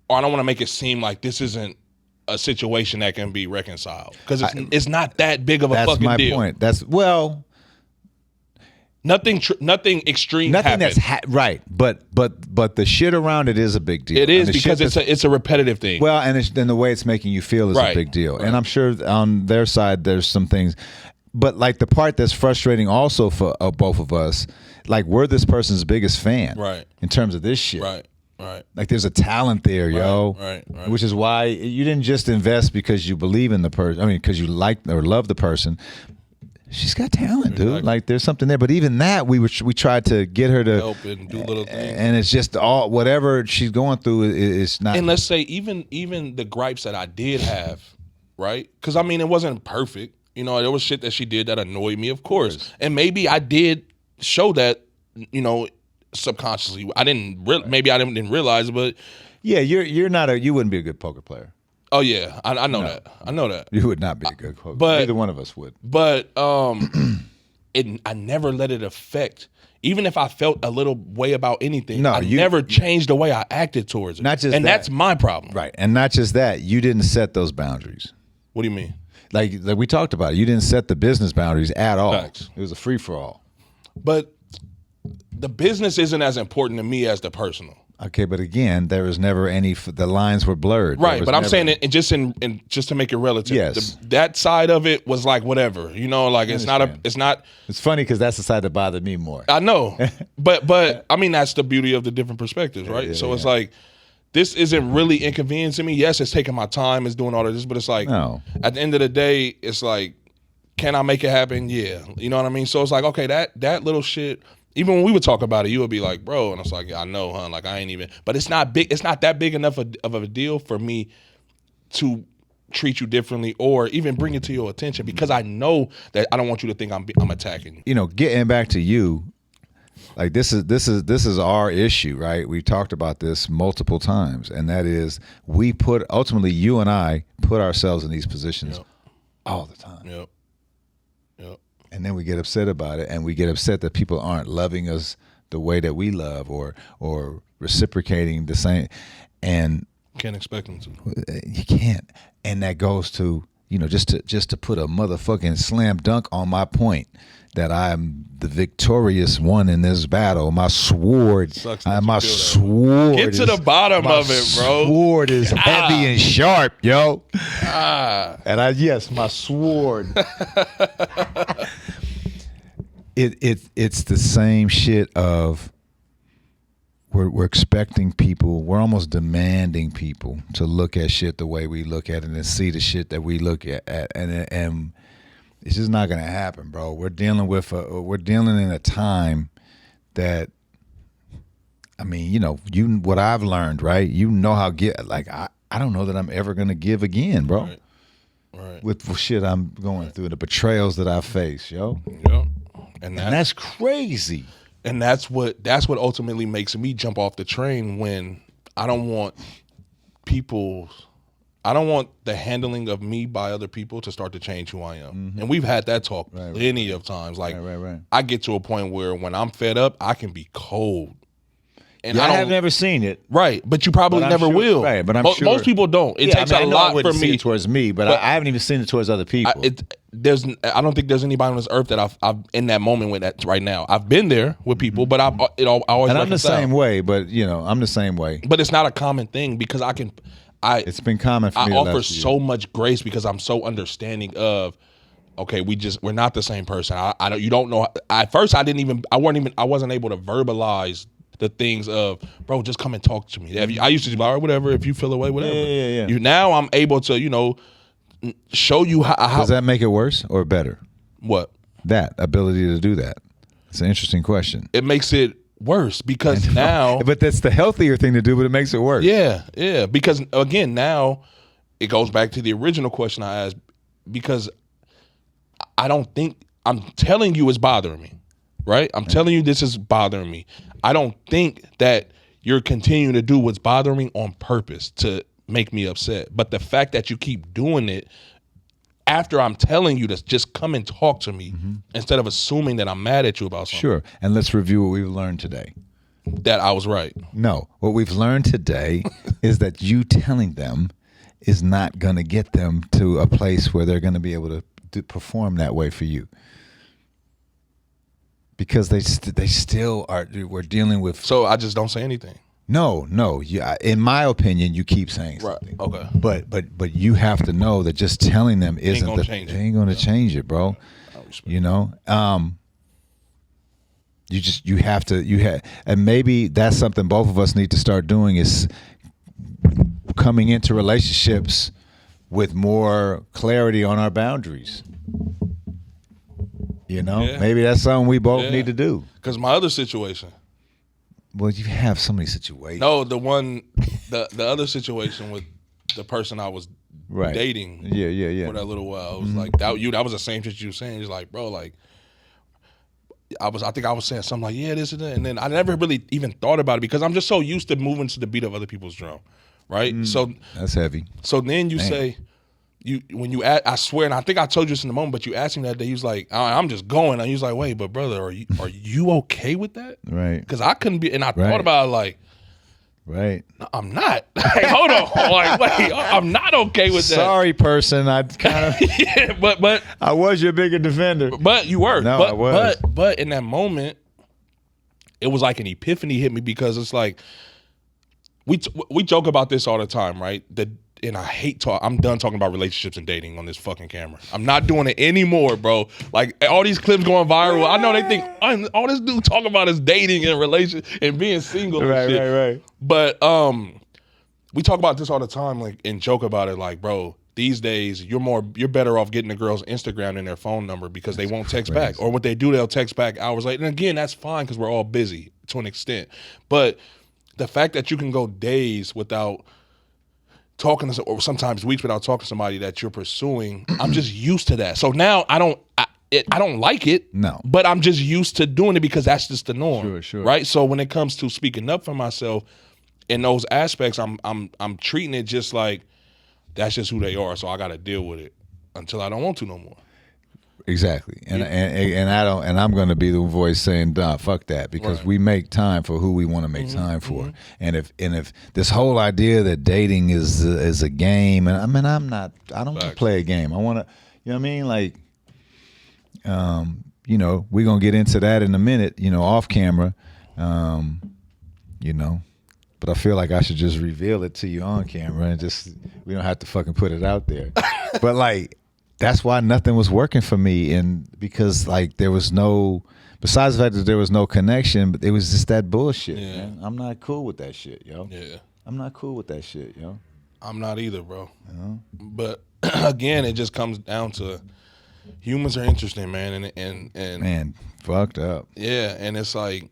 or I don't want to make it seem like this isn't a situation that can be reconciled. Because it's not that big of a fucking deal.
That's my point. That's, well.
Nothing extreme happened.
That's right, but the shit around it is a big deal.
It is because it's a repetitive thing.
Well, and the way it's making you feel is a big deal. Right. And I'm sure on their side there's some things, but like the part that's frustrating also for both of us, like we're this person's biggest fan,
right?
In terms of this shit,
right.
Like there's a talent there, yo.
Right.
Which is why you didn't just invest because you believe in the person. I mean, because you like or love the person. She's got talent, dude. Exactly. Like there's something there. But even that, we tried to get her to
help and do little things.
And it's just all whatever she's going through is not.
And let's say even the gripes that I did have, right? Because I mean, it wasn't perfect. You know, there was shit that she did that annoyed me, of course. And maybe I did show that, you know, subconsciously. Maybe I didn't realize it, but
yeah, you wouldn't be a good poker player.
Oh yeah, I know that. I know that.
You would not be a good coach. But neither one of us would.
But I never let it affect. Even if I felt a little way about anything, I never changed the way I acted towards it.
Not just
that's my problem.
Right. And not just that, you didn't set those boundaries.
What do you mean?
Like we talked about it. You didn't set the business boundaries at all.
Facts.
It was a free for all.
But the business isn't as important to me as the personal.
Okay, but again, there was never any. The lines were blurred,
right? But I'm saying it just just to make it relative.
Yes,
that side of it was like whatever, like it's not.
It's funny because that's the side that bothered me more.
I know, but I mean that's the beauty of the different perspectives, right? So it's like this isn't really inconveniencing me. Yes, it's taking my time, it's doing all of this, but it's like at the end of the day, it's like, can I make it happen? Yeah, you know what I mean. So it's like, okay, that little shit. Even when we would talk about it, you would be like, bro, and it's like, yeah, I know, huh? Like, I ain't even, but it's not big. It's not that big enough of a deal for me to treat you differently or even bring it to your attention because I know that I don't want you to think I'm attacking you.
Getting back to you, like this is our issue, right? We talked about this multiple times, and that is ultimately you and I put ourselves in these positions all the time.
Yep.
And then we get upset about it, and we get upset that people aren't loving us the way that we love or reciprocating the same. And
can't expect them to.
You can't. And that goes to, just to put a motherfucking slam dunk on my point that I'm the victorious one in this battle. My sword, Get
to the bottom of it, bro.
My sword is heavy and sharp, yo. And my sword. It's the same shit of we're expecting people, we're almost demanding people to look at shit the way we look at it and see the shit that we look at and it's just not gonna happen, bro. We're dealing in a time that, I mean, what I've learned, right? How I don't know that I'm ever gonna give again, bro.
Right.
With shit I'm going through, the betrayals that I face, yo.
Yep.
And that's crazy.
And that's what ultimately makes me jump off the train when I don't want the handling of me by other people to start to change who I am. Mm-hmm. And we've had that talk plenty of times. Like, I get to a point where when I'm fed up, I can be cold.
And I have never seen it.
Right, but you probably never will.
Right, but I'm sure.
Most people don't. It takes a lot for me.
See it towards me, but I haven't even seen it towards other people.
I don't think there's anybody on this earth that I've in that moment with that right now. I've been there with people, but I always.
And I'm the same way, but I'm the same way.
But it's not a common thing because
it's been common for me.
I offer so much grace because I'm so understanding of. Okay, we're not the same person. You don't know. At first, I wasn't able to verbalize the things of, bro, just come and talk to me. I used to be like, all right, whatever, if you feel away, whatever.
Yeah.
Now I'm able to, show you how.
Does that make it worse or better?
What?
That ability to do that. It's an interesting question.
It makes it worse because now.
But that's the healthier thing to do, but it makes it worse.
Yeah. Because, again, now it goes back to the original question I asked because I don't think, I'm telling you it's bothering me, right? I'm telling you this is bothering me. I don't think that you're continuing to do what's bothering me on purpose to make me upset. But the fact that you keep doing it after I'm telling you to just come and talk to me instead of assuming that I'm mad at you about something.
Sure. And let's review what we've learned today.
That I was right.
No. What we've learned today is that you telling them is not going to get them to a place where they're going to be able to perform that way for you. Because they still are. We're dealing with.
So I just don't say anything.
No. In my opinion, you keep saying something.
Right. Okay.
But you have to know that just telling them isn't
going
to change it, bro. You have to. And maybe that's something both of us need to start doing is coming into relationships with more clarity on our boundaries. Maybe that's something we both need to do.
Because my other situation.
Well, you have so many situations.
No, the other situation with the person I was dating.
Yeah.
For that little while, it was like that was the same shit you were saying. It's like, bro, like I think I was saying something like, yeah, this and that, and then I never really even thought about it because I'm just so used to moving to the beat of other people's drum, right? So
that's heavy.
So then you say. I swear, and I think I told you this in the moment, but you asked me that day. He was like, "I'm just going." And he was like, "Wait, but brother, are you okay with that?"
Right?
Because I couldn't be, and I thought about it like,
right?
No, I'm not. Like, hold on, like, wait, I'm not okay with that.
Sorry, person. I kind of
yeah, but
I was your bigger defender.
But you were.
No, I was.
But in that moment, it was like an epiphany hit me because it's like we joke about this all the time, right? And I hate I'm done talking about relationships and dating on this fucking camera. I'm not doing it anymore, bro. Like all these clips going viral. I know they think all this dude talking about is dating and relationship and being single and shit.
Right.
But we talk about this all the time, like, and joke about it, like, bro, these days you're better off getting a girl's Instagram and their phone number because they won't text back. Or what they do, they'll text back hours later. And again, that's fine because we're all busy to an extent. But the fact that you can go days without talking to, or sometimes weeks without talking to somebody that you're pursuing, I'm just used to that. So now I don't like it.
No.
But I'm just used to doing it because that's just the norm.
Sure.
Right? So when it comes to speaking up for myself in those aspects, I'm treating it just like that's just who they are. So I got to deal with it until I don't want to no more.
Exactly. And I'm going to be the voice saying, "Nah, fuck that," because we make time for who we want to make time for. And if this whole idea that dating is a game, and I mean, I don't want to play a game. I want to, you know what I mean? Like, you know, we're going to get into that in a minute, you know, off camera, you know, but I feel like I should just reveal it to you on camera and just, we don't have to fucking put it out there. But like, that's why nothing was working for me, and because like there was no, besides the fact that there was no connection, but it was just that bullshit, man. I'm not cool with that shit, yo.
Yeah.
I'm not cool with that shit, yo.
I'm not either, bro. But again, it just comes down to humans are interesting, man, and
man, fucked up.
Yeah, and it's like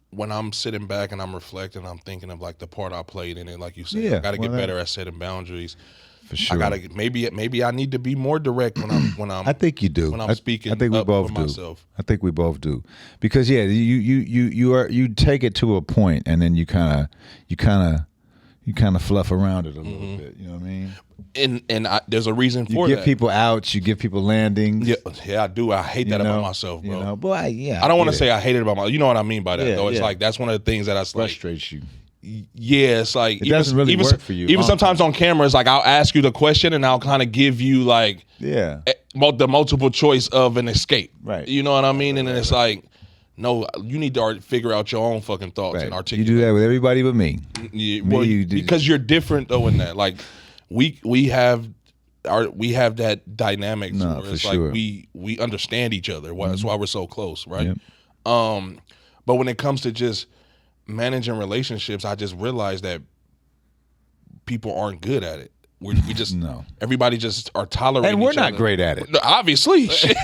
when I'm sitting back and I'm reflecting, I'm thinking of like the part I played in it, like you said. I got to get better at setting boundaries.
For sure.
I gotta maybe I need to be more direct when I'm.
I think you do.
When I'm speaking.
I think we both do.
Myself.
I think we both do, because you take it to a point, and then you kind of fluff around it a little bit. You know what I mean?
And there's a reason for that.
You give people outs. You give people landings.
Yeah, I do. I hate that about myself, bro.
You know, but
I don't want to say I hate it about myself. You know what I mean by that, though. It's like that's one of the things that
frustrates you.
Yeah, it's like
it doesn't really work for you.
Even sometimes on camera, it's like I'll ask you the question and I'll kind of give you like the multiple choice of an escape.
Right.
You know what I mean? And then it's like, no, you need to figure out your own fucking thoughts and articulate.
You do that with everybody but me.
Yeah, well, because you're different though in that. Like we have that dynamic where it's like we understand each other. That's why we're so close, right? Yep. But when it comes to just managing relationships, I just realized that people aren't good at it. We just everybody just are tolerating,
and we're
each
not
other.
Great at it.
Obviously, shit.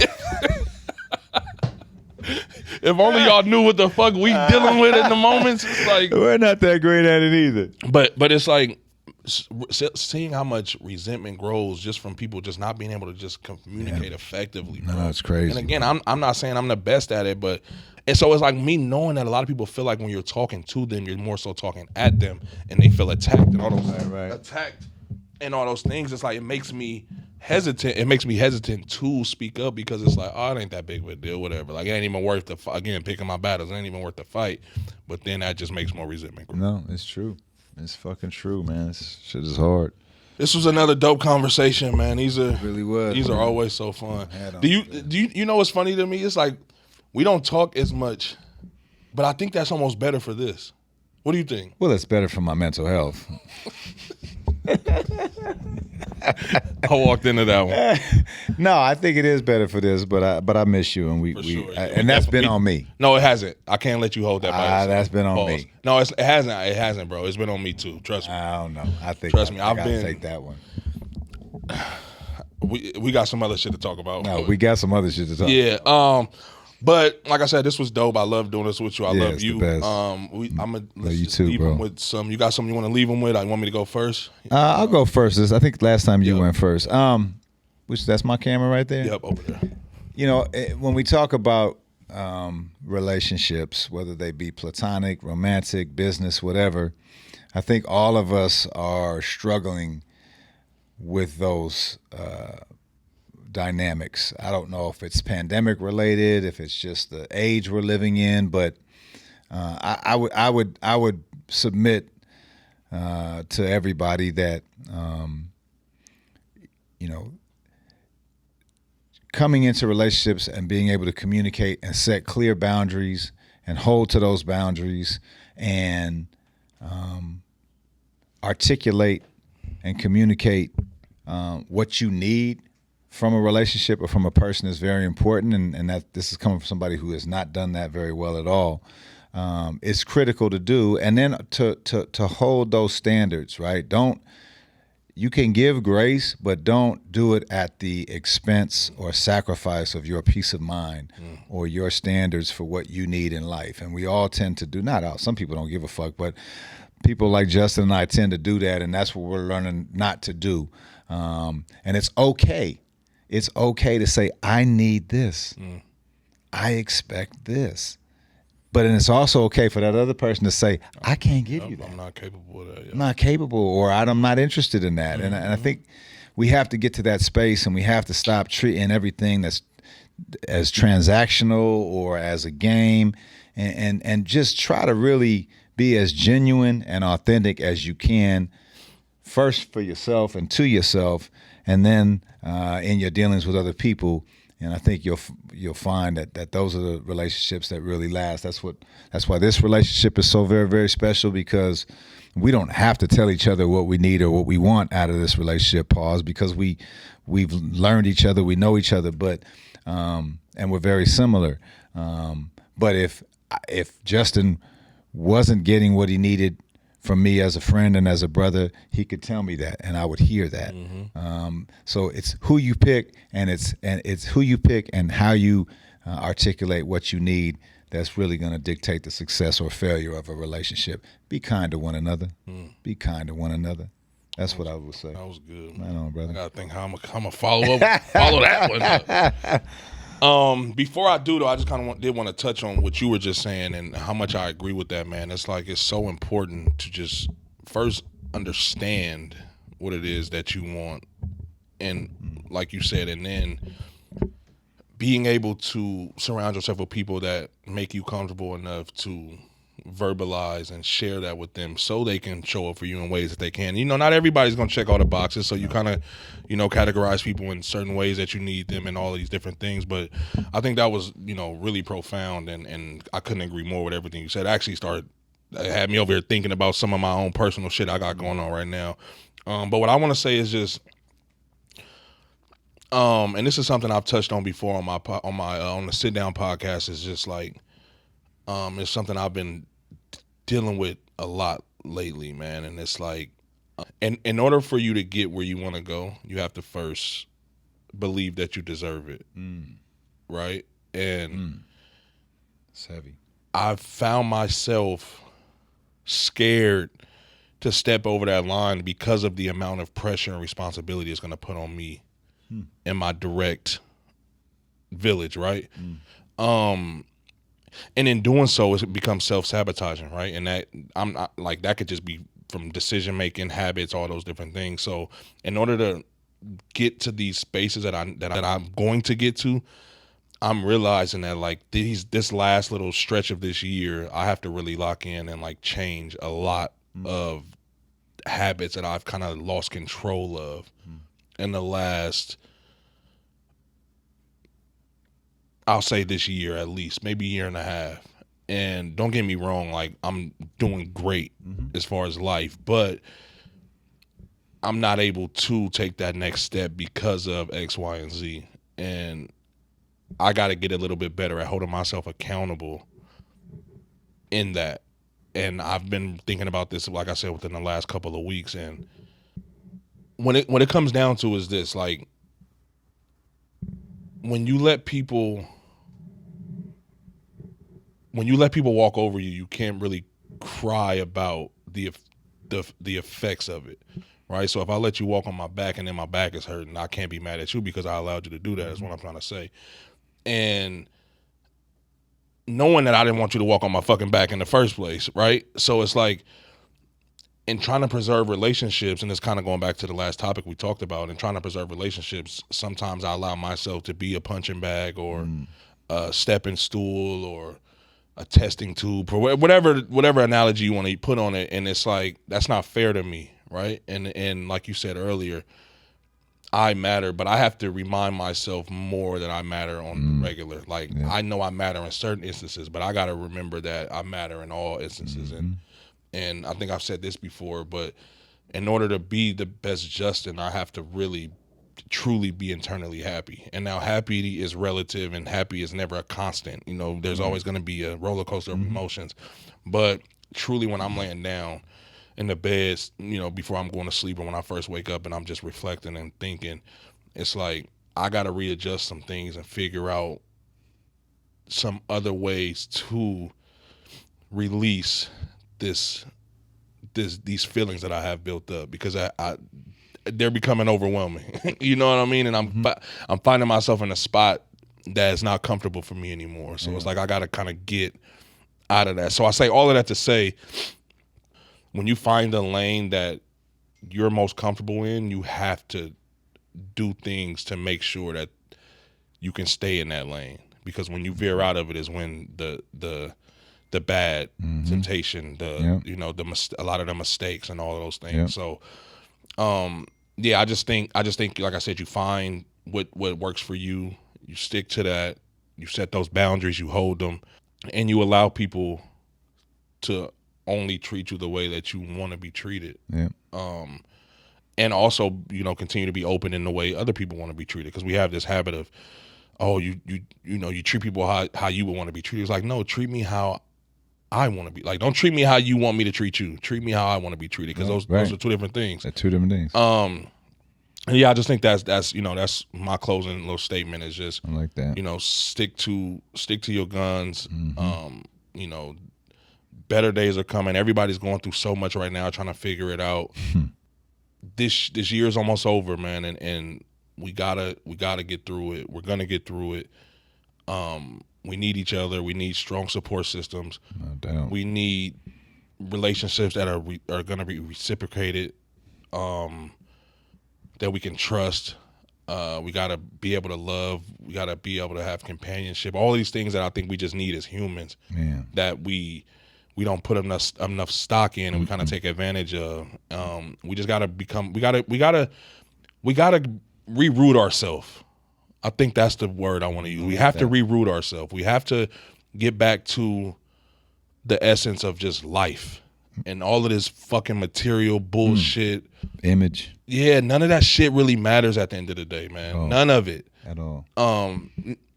If only y'all knew what the fuck we dealing with in the moments. It's like
we're not that great at it either.
But it's like seeing how much resentment grows just from people just not being able to just communicate effectively. Bro.
No, it's crazy.
And again, I'm not saying I'm the best at it, but. And so it's like me knowing that a lot of people feel like when you're talking to them, you're more so talking at them, and they feel attacked and all those attacked and all those things. It's like it makes me hesitant. It makes me hesitant to speak up because it's like, oh, it ain't that big of a deal, whatever. Like it ain't even worth picking my battles. It ain't even worth the fight. But then that just makes more resentment grow.
No, it's true. It's fucking true, man. This shit is hard.
This was another dope conversation, man. These are always so fun. Do you know what's funny to me? It's like. We don't talk as much, but I think that's almost better for this. What do you think?
Well, it's better for my mental health.
I walked into that one.
No, I think it is better for this, but I miss you, and that's been on me.
No, it hasn't. I can't let you hold that.
That's been on me.
No, it hasn't. It hasn't, bro. It's been on me too. Trust me.
I don't know.
Trust me.
I've been take that one.
We got some other shit to talk about.
No, we got some other shit to talk.
Yeah. But like I said, this was dope. I love doing this with you. I love you.
The best.
Let's just leave them with some. You got something you want to leave them with? I want me to go first.
I'll go first. I think last time you went first. Which that's my camera right there.
Yep, over there.
You know, when we talk about relationships, whether they be platonic, romantic, business, whatever, I think all of us are struggling with those dynamics. I don't know if it's pandemic related, if it's just the age we're living in, but I would submit to everybody that you know, coming into relationships and being able to communicate and set clear boundaries and hold to those boundaries and articulate and communicate what you need from a relationship or from a person is very important, and that this is coming from somebody who has not done that very well at all. It's critical to do, and then to hold those standards, right? You can give grace, but don't do it at the expense or sacrifice of your peace of mind or your standards for what you need in life. And we all tend to do, not all, some people don't give a fuck, but people like Justin and I tend to do that, and that's what we're learning not to do. And it's okay. It's okay to say, I need this. I expect this. But then it's also okay for that other person to say, I can't give you that.
I'm not capable of that. Yeah.
I'm not capable, or I'm not interested in that. And I think we have to get to that space, and we have to stop treating everything that's as transactional or as a game, and just try to really be as genuine and authentic as you can, first for yourself and to yourself, and then in your dealings with other people. And I think you'll find that those are the relationships that really last. That's why this relationship is so very, very special, because we don't have to tell each other what we need or what we want out of this relationship, pause, because we've learned each other, we know each other, but and we're very similar. But if Justin wasn't getting what he needed from me as a friend and as a brother, he could tell me that, and I would hear that. So it's who you pick, and it's who you pick and how you articulate what you need that's really going to dictate the success or failure of a relationship. Be kind to one another. Be kind to one another. That's what I would say.
That was good.
Right on, brother.
I gotta think how I'm gonna follow that one up. Before I do though, I just kind of did want to touch on what you were just saying and how much I agree with that, man. It's like it's so important to just first understand what it is that you want, and like you said, and then being able to surround yourself with people that make you comfortable enough to verbalize and share that with them so they can show up for you in ways that they can. You know, not everybody's going to check all the boxes, so you kind of, categorize people in certain ways that you need them and all of these different things. But I think that was, really profound, and I couldn't agree more with everything you said. It had me over here thinking about some of my own personal shit I got going on right now. But what I want to say is just, and this is something I've touched on before on the Sit Down podcast, is just like, it's something I've been dealing with a lot lately, man. And it's like, in order for you to get where you want to go, you have to first believe that you deserve it, right? And
it's heavy.
I've found myself scared to step over that line because of the amount of pressure and responsibility it's going to put on me in my direct village, right? And in doing so, it becomes self-sabotaging, right? And that I'm not like, that could just be from decision-making, habits, all those different things. So in order to get to these spaces that I'm going to get to, I'm realizing that like this last little stretch of this year, I have to really lock in and like change a lot of habits that I've kind of lost control of in the last, I'll say this year at least, maybe a year and a half. And don't get me wrong, like I'm doing great as far as life, but I'm not able to take that next step because of X, Y, and Z. And I got to get a little bit better at holding myself accountable in that. And I've been thinking about this, like I said, within the last couple of weeks. And when it comes down to is this, like, when you let people walk over you, you can't really cry about the effects of it, right? So if I let you walk on my back and then my back is hurting, I can't be mad at you because I allowed you to do that, is what I'm trying to say. And knowing that I didn't want you to walk on my fucking back in the first place, right? So it's like, in trying to preserve relationships, and it's kind of going back to the last topic we talked about, and trying to preserve relationships, sometimes I allow myself to be a punching bag or a stepping stool or a testing tube, or whatever analogy you want to put on it. And it's like, that's not fair to me, right? And like you said earlier, I matter, but I have to remind myself more that I matter on the regular. Like, I know I matter in certain instances, but I got to remember that I matter in all instances. and I think I've said this before, but in order to be the best Justin, I have to really truly be internally happy. And now happy is relative, and happy is never a constant. You know, there's always going to be a roller coaster of emotions. But truly, when I'm laying down in the bed, you know, before I'm going to sleep or when I first wake up and I'm just reflecting and thinking, it's like I got to readjust some things and figure out some other ways to release these feelings that I have built up, because they're becoming overwhelming. You know what I mean? And I'm finding myself in a spot that is not comfortable for me anymore. So it's like I got to kind of get out of that. So I say all of that to say, when you find a lane that you're most comfortable in, you have to do things to make sure that you can stay in that lane. Because when you veer out of it is when the bad temptation, you know, a lot of the mistakes and all of those things.
Yep.
So, I just think, like I said, you find what works for you. You stick to that. You set those boundaries. You hold them, and you allow people to only treat you the way that you want to be treated.
Yeah.
And also, you know, continue to be open in the way other people want to be treated, because we have this habit of, oh, you know, you treat people how you would want to be treated. It's like, no, treat me how I want to be. Like, don't treat me how you want me to treat you. Treat me how I want to be treated, because those are two different things.
They're two different things.
Yeah, I just think that's you know, that's my closing little statement, is just,
I like that.
You know, stick to your guns. You know, better days are coming. Everybody's going through so much right now, trying to figure it out. This year is almost over, man, and we gotta get through it. We're gonna get through it. We need each other. We need strong support systems.
No doubt.
We need relationships that are gonna be reciprocated, that we can trust. We gotta be able to love. We gotta be able to have companionship. All these things that I think we just need as humans.
Man.
That we don't put enough stock in, and we kind of take advantage of. We just gotta become. We gotta reroot ourselves. I think that's the word I want to use. We have to reroot ourselves. We have to get back to the essence of just life, and all of this fucking material bullshit.
Image.
Yeah, none of that shit really matters at the end of the day, man. None of it
at all.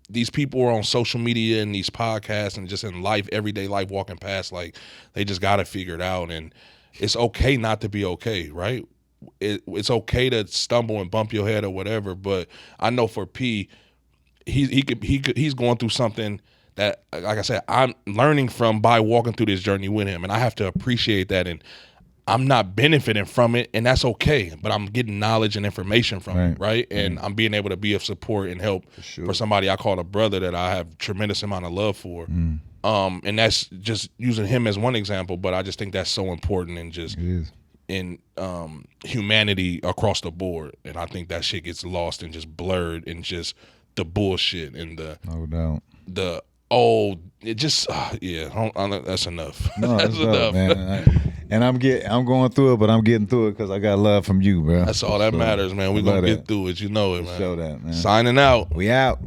These people are on social media and these podcasts and just in life, everyday life, walking past, like they just got to figure it out. And it's okay not to be okay, right? It's okay to stumble and bump your head or whatever. But I know for P, he's going through something that, like I said, I'm learning from by walking through this journey with him, and I have to appreciate that. And I'm not benefiting from it, and that's okay. But I'm getting knowledge and information from it, right? And I'm being able to be of support and help for somebody I call a brother that I have tremendous amount of love for. And that's just using him as one example, but I just think that's so important and just in humanity across the board. And I think that shit gets lost and just blurred in just the bullshit and that's enough.
No,
that's enough,
man. And I'm going through it, but I'm getting through it because I got love from you, bro.
That's all that matters, man. We're gonna get through it. You know it, man.
Show that, man.
Signing out.
We out.